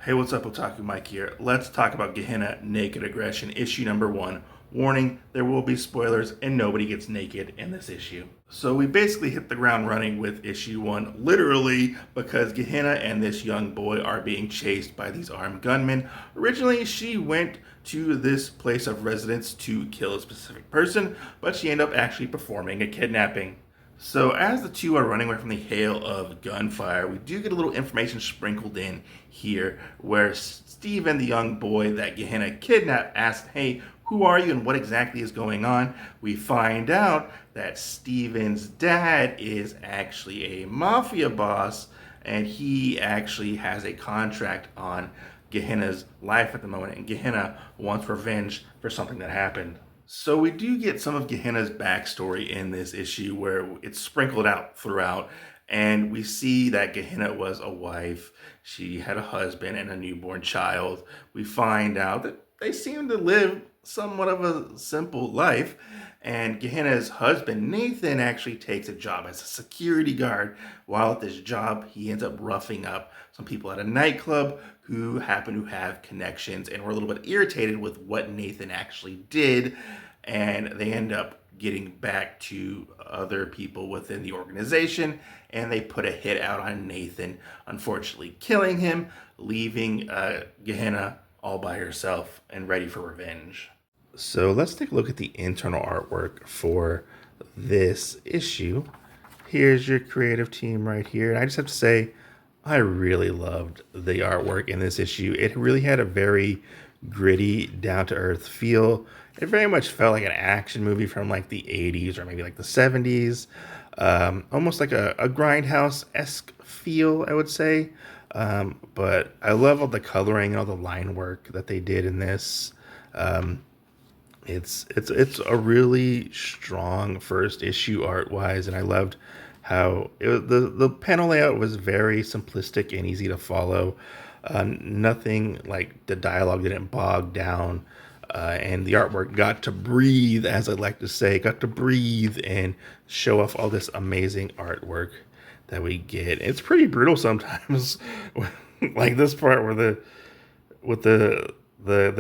Hey, what's up, Otaku Mike here. Let's talk about Gehenna Naked Aggression, issue number 1. Warning, there will be spoilers and nobody gets naked in this issue. So we basically hit the ground running with issue 1, literally because Gehenna and this young boy are being chased by these armed gunmen. Originally, she went to this place of residence to kill a specific person, but she ended up actually performing a kidnapping. So as the two are running away from the hail of gunfire, we do get a little information sprinkled in here where Steven, the young boy that Gehenna kidnapped, asked, hey, who are you and what exactly is going on? We find out that Steven's dad is actually a mafia boss and he actually has a contract on Gehenna's life at the moment, and Gehenna wants revenge for something that happened. So we do get some of Gehenna's backstory in this issue where it's sprinkled out throughout, and we see that Gehenna was a wife. She had a husband and a newborn child. We find out that they seem to live somewhat of a simple life, and Gehenna's husband, Nathan, actually takes a job as a security guard. While at this job, he ends up roughing up some people at a nightclub who happen to have connections and were a little bit irritated with what Nathan actually did, and they end up getting back to other people within the organization, and they put a hit out on Nathan, unfortunately killing him, leaving Gehenna all by herself and ready for revenge. So let's take a look at the internal artwork for this issue. Here's your creative team right here. And I just have to say, I really loved the artwork in this issue. It really had a very gritty, down-to-earth feel. It very much felt like an action movie from like the 80s or maybe like the 70s. Almost like a Grindhouse-esque feel, I would say. But I love all the coloring and all the line work that they did in this. It's a really strong first issue art-wise, and I loved how the panel layout was very simplistic and easy to follow. Nothing like the dialogue didn't bog down, and the artwork got to breathe, as I like to say, got to breathe and show off all this amazing artwork that we get. It's pretty brutal sometimes, like this part where the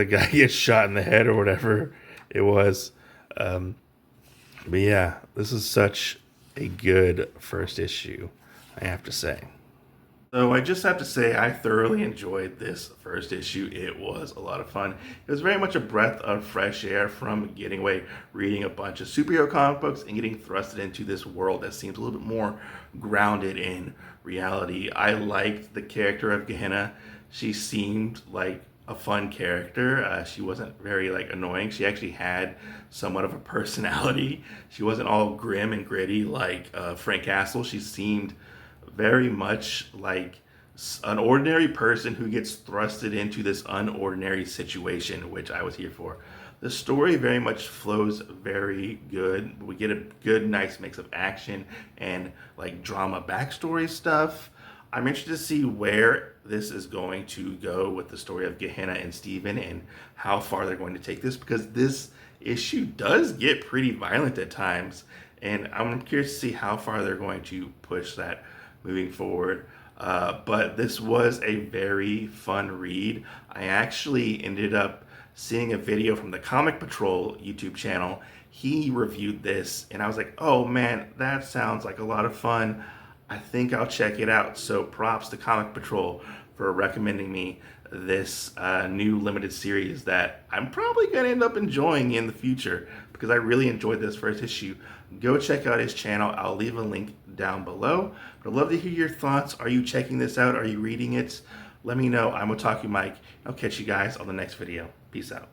guy gets shot in the head or whatever it was. But yeah, this is such a good first issue, I have to say. So I just have to say I thoroughly enjoyed this first issue. It was a lot of fun. It was very much a breath of fresh air from getting away, reading a bunch of superhero comic books and getting thrusted into this world that seems a little bit more grounded in reality. I liked the character of Gehenna. She seemed like a fun character. She wasn't very annoying. She actually had somewhat of a personality. She wasn't all grim and gritty like Frank Castle. She seemed very much like an ordinary person who gets thrusted into this unordinary situation, which I was here for. The story very much flows very good. We get a good, nice mix of action and drama backstory stuff. I'm interested to see where this is going to go with the story of Gehenna and Steven and how far they're going to take this, because this issue does get pretty violent at times, and I'm curious to see how far they're going to push that moving forward. But this was a very fun read. I actually ended up seeing a video from the Comic Patrol YouTube channel. He reviewed this, and I was like, oh man, that sounds like a lot of fun. I think I'll check it out. So props to Comic Patrol for recommending me this new limited series that I'm probably going to end up enjoying in the future, because I really enjoyed this first issue. Go check out his channel. I'll leave a link down below. But I'd love to hear your thoughts. Are you checking this out? Are you reading it? Let me know. I'm Otaku Mike. I'll catch you guys on the next video. Peace out.